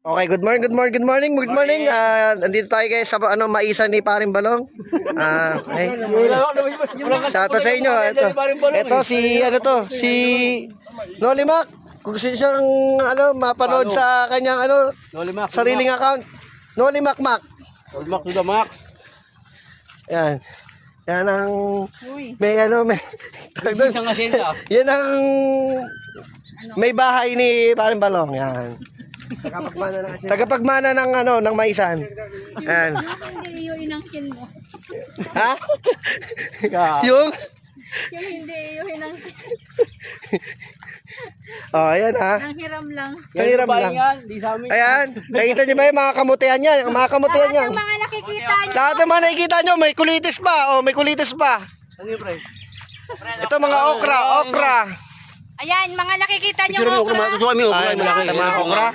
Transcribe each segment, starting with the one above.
Okay, good morning. Nandito tayo guys sa maisan ni Paring Balong. Okay. Shoutout sa inyo. Ito si Nolimac. Kung gusto siyang mapanood sa kanyang sariling account. Nolimac Mac. Nolimac to the max. Yan. Yan ang may yan ang may bahay ni Paring Balong. Yan. Tagapagmana ng maisan. Yan. Hindi yung inangkin mo. Ha? Yung Hindi yung inangkin. oh, ayan ha. Ang hiram lang. Ang hiram lang. Ayan. Nakita niyo ba yung mga kamutihan niya? Yung mga kamutihan niya. Ang mga nakikita nyo. Lahat ng mga nakikita niyo, may kulitis pa. Oh, may kulitis pa. Ano yung pre? Ito mga okra. Ayan, mga nakikita nyo. Picture mo okra. Ito kami okra. Ay, Malaki. ito mga okra.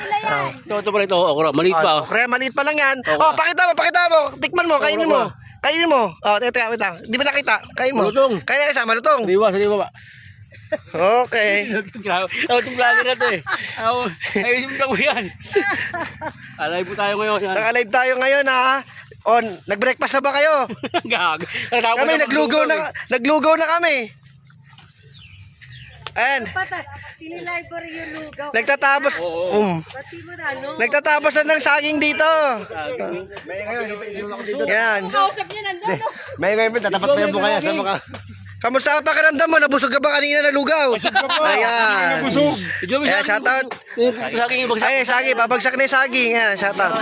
Ito pala ito okra. Maliit pa. Okra, maliit pa lang yan. Oh, pakita mo. Tikman mo, kainin mo. Kainin mo. Oh, wait lang. Di ba nakita? Kain mo. Malutong. Kain na kasama, malutong. Saliwa ba? Okay. Ako itong vlogger na ito eh. Ayusin mo yan. Alive po tayo ngayon. Naka-live tayo ngayon ha. On, nag-breakfast na ba kayo? Gag. Kami naglugaw na kami. Ayan. Tinilay ko rin yung lugaw. Nagtatapos. Pati mo na ano. Nagtatapos na ng saging dito. Yan. Kausap niya nandun. May ngayon, tatapat pa yung bukaya sa mga... Kamusta ang pakiramdam mo? Nabusog ka ba kanina na lugaw? Ayan. Ayan, shoutout. Ay, saging. Babagsak na yung saging. Ayan, shoutout.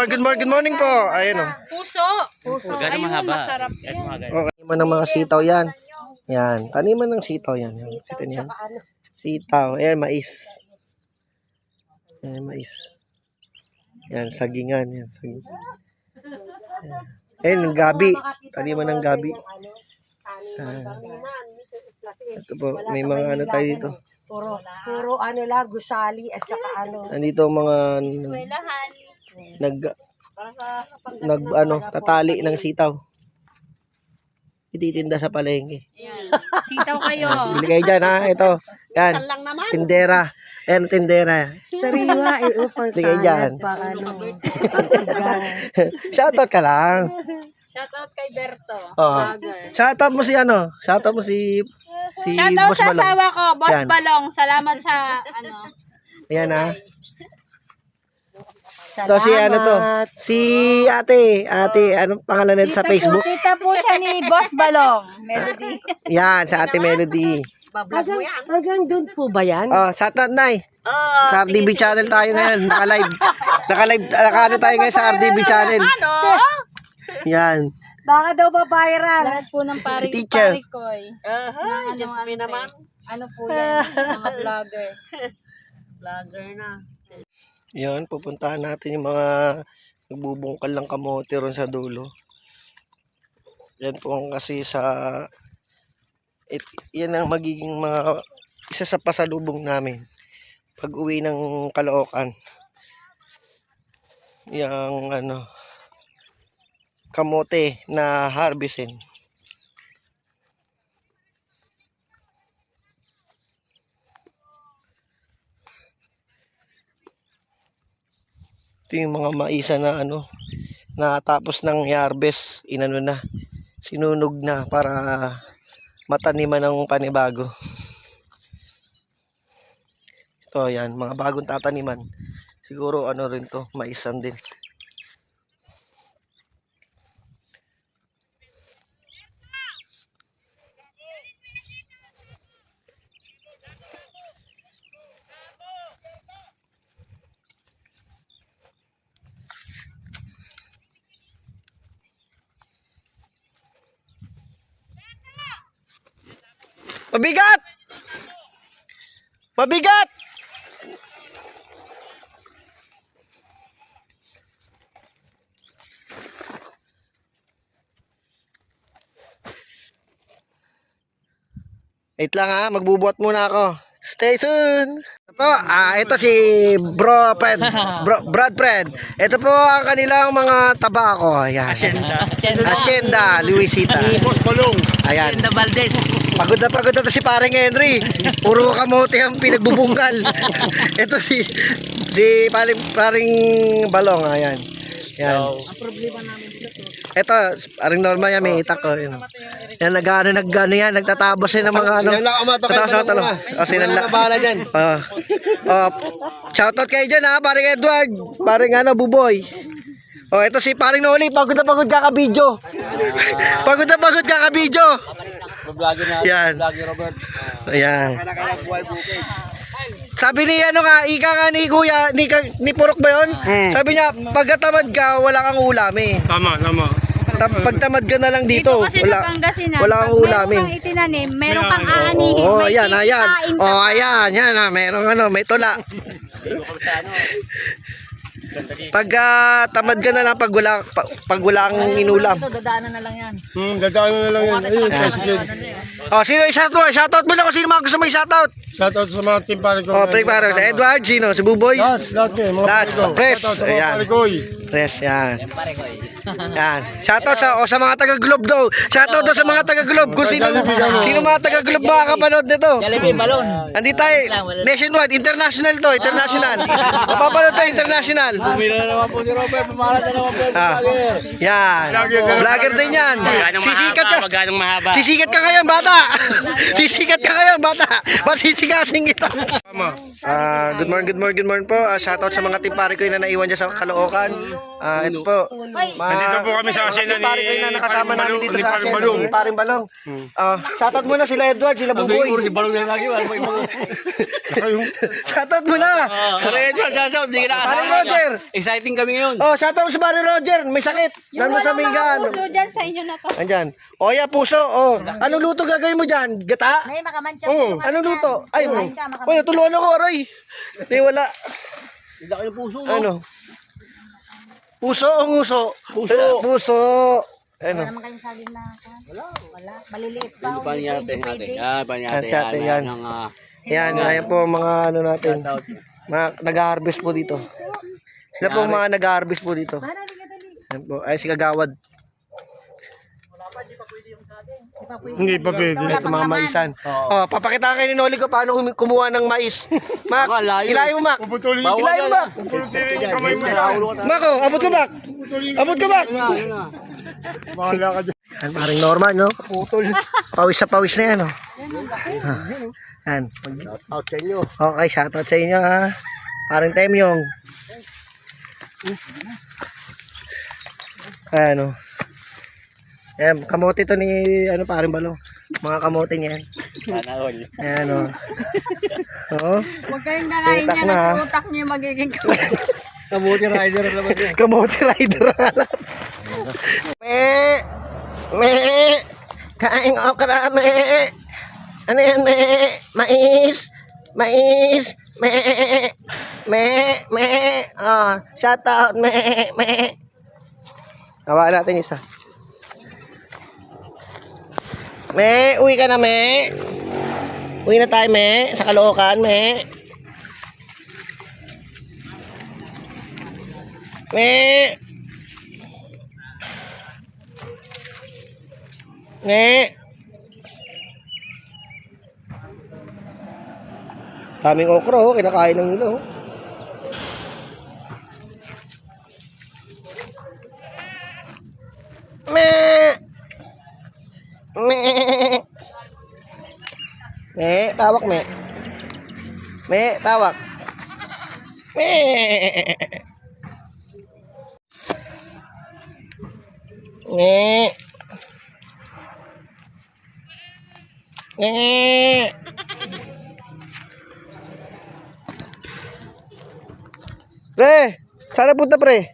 Good morning po. Ayan o. Puso. Gano'ng mahaba? Masarap yan. Oh, taniman ng mga sitaw yan. Yan. Taniman ng sitaw yan. Kita niyo yan. Sitaw. Ayan, mais. Ayan, mais. Yan, sagingan. Yan, saging. Ayan, gabi. Taniman ng gabi. Ito po, may mga tayo dito. Puro ano lang, gusali at saka ano. Nandito ang mga tatali ng sitaw. Ititinda sa palengke. Ayan. Sitaw kayo. Bili kayo dyan ha, ito. Yan, Lang naman. tindera. Ayan, tindera. Sariwa, upang Sige dyan. pa ano. Pagsigang. Shoutout ka lang. Shoutout kay Berto. Oo. Vlogger. Shoutout mo si Shoutout mo si Shoutout Boss sa Balong. asawa ko, Boss Yan. Balong. Salamat sa Ayan ha. Ito si si ate, anong pangalan nito sa Facebook? Kita po siya ni Boss Balong. Melody. Yan, sa ate Melody. Bablog mo yan. Hanggang doon po ba yan? Oh, shoutout Nay. Sa RDB channel tayo ngayon, naka-live. Naka-ano tayo ngayon sa RDB channel. Ano? Yan. Baka daw ba viral? Lahat po ng Si teacher. parikoy. Aha, Diyos me naman. Ano po yan? Mga vlogger. Vlogger na. Yan, pupuntahan natin yung mga nagbubungkal ng kamote ron sa dulo. Yan po ang kasi yan ang magiging mga isa sa pasalubong namin pag uwi ng Caloocan. Yung kamote na harvestin. Ito yung mga maisa na natapos ng i-harvest, sinunog na para mataniman ng panibago. Ito yan, mga bagong tataniman. Siguro rin to, maisan din. Mabigat! Mabigat! Wait lang ha, magbubuhat muna ako. Stay tuned! Ito po, ito si Brad Fred. Ito po ang kanilang mga tabako. Ayan. Hacienda Luisita. Boss Balong. Ayan. Hacienda Valdez. Pagod na to si paring Henry. Puro kamote ang pinagbubungkal. Ito si paring Balong, ayan. Yan. Ito, paring normal yan, may itak ko. Yan, nag-ano yan, nagtatabos yan ng mga ano. Sinala umato kayo Tatabos pala na muna. sinala. Bahala dyan. Shoutout kayo dyan ha, paring Edward, paring Buboy. Ito si paring Noli, pagod na pagod kakabidyo. Pagod na pagod kakabidyo. Vlogger na. Yan. Vlogger Robert. Ayan. Sabi ni ika nga ni Kuya, ni Purok ba yun? Sabi niya, pagkatamad ka, wala kang ulam eh. Tama. Pag tamad ka na lang dito, Kasi wala, sa Pangasinan, wala kang pag ulamin. meron kang itinanim, meron kang aanihin. Oh, may ayan. kikain ka pa. Ayan, merong may tula. Pagka tamad ka na lang pag wala kang inulam. Dadaanan na lang yan. Dadaan na lang yan. Ayun, sige. Sino shoutout mo na kung sino mga gusto mo i-shoutout. Shoutout sa mga team pare ko. Pre pare, si Edward, sino? Si Buboy? Lahat eh, mga Lahat, pare ko. press. Shoutout sa mga Ayan. pare ko. Press, yan. Yan. Shoutout sa mga taga-Globe daw. Shoutout daw sa mga taga-Globe. Kung sino mga taga-Globe makakapanood nito. Jollibee balon. Andito tayo. Nationwide. International to. International. Mapapanood to. International. Bumira na naman po si Robert. Pumalat na naman po si vlogger. Yan. Vlogger din yan. Sisikat ka. Magkanong mahaba. Sisikat ka ngayon, bata. Sisikat ka ngayon, bata. Ba't sisikatin kita? Good morning po. Shoutout sa mga timpari ko na naiwan dyan sa Caloocan. Ito po. Nandito po kami sa Asena ni Timpari ko na nakasama namin dito sa Paring Asena. Balong. Ni Paring Balong. Shoutout muna sila Edward, sila Buboy. Si balon na lagi. Wala mo yung Shoutout muna. Hindi ka nakasama. Paring Roger. Exciting kami ngayon. Shoutout sa Paring Roger. May sakit. Nandun sa Mingan. Puso dyan sa inyo na to. Andyan. Ya puso. Anong luto gagawin mo dyan? Gata? May makamancha. Anong luto? Ay, tulungan ako, Aray. Hindi, wala. Hindi ako yung puso. Ano? Puso o nguso? Puso. Puso. Ano? Naman kayong saging na. Wala. Maliliit pa. Panyate natin. Panyate. Yan, yan. Yan, ayan po ang mga ano natin. Mga nag-harvest po dito. Sila po ang mga nag-harvest po dito. Ayan po. Ay, si Kagawad. Hindi pa pwede. Ito mga maisan. Papakita kayo ni Noli ko paano kumuha ng mais. Mac, ilayo mo, Mac. Puputulin. Ilayo mo, Mac. Puputulin yung kamay mo. Mac, abot ko, Mac. Abot ko, Mac. Bahala ka dyan. Yan, paring Norman, no? Pawis sa pawis na yan, no? Yan. Out sa inyo. Okay, shoutout sa inyo, ha? Paring Temyong. Ano? Ayan, kamote to ni, paring Balong. Mga kamote niyan. Sana all. Ayan, o. Oo. Huwag kayong nakain Itak niya na, ha? na utak niyo magiging Kabuti rider naman yan. Kamote rider ang alam. Me. Kain okra, me. Ano yan, me? Mais. Me. Shout out, me. Tawa natin isa. Me, uwi ka na, me. Uwi na tayo, me. Sa Caloocan, me. Daming okra, kinakain ng nila, Tawak, me. Tawak. Pre, sana punta, pre.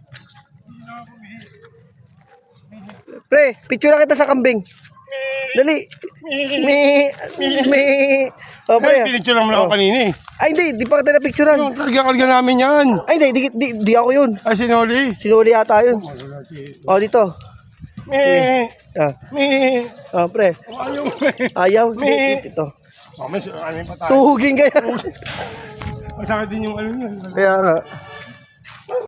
Pre, picture kita sa kambing. Dali. Oh, pre. Ay, pinicture lang mo ako kanina eh. Ay, hindi pa kita na-picturean. Yung karga namin yan. Ay, di ako yun. Ay, sinuli. Sinuli yata yun. Oh, dito. Pre. Ayaw. Ayaw. Ito. Ano pa tayo? Tuhugin kaya. Masakit din yung ano yun. Kaya nga.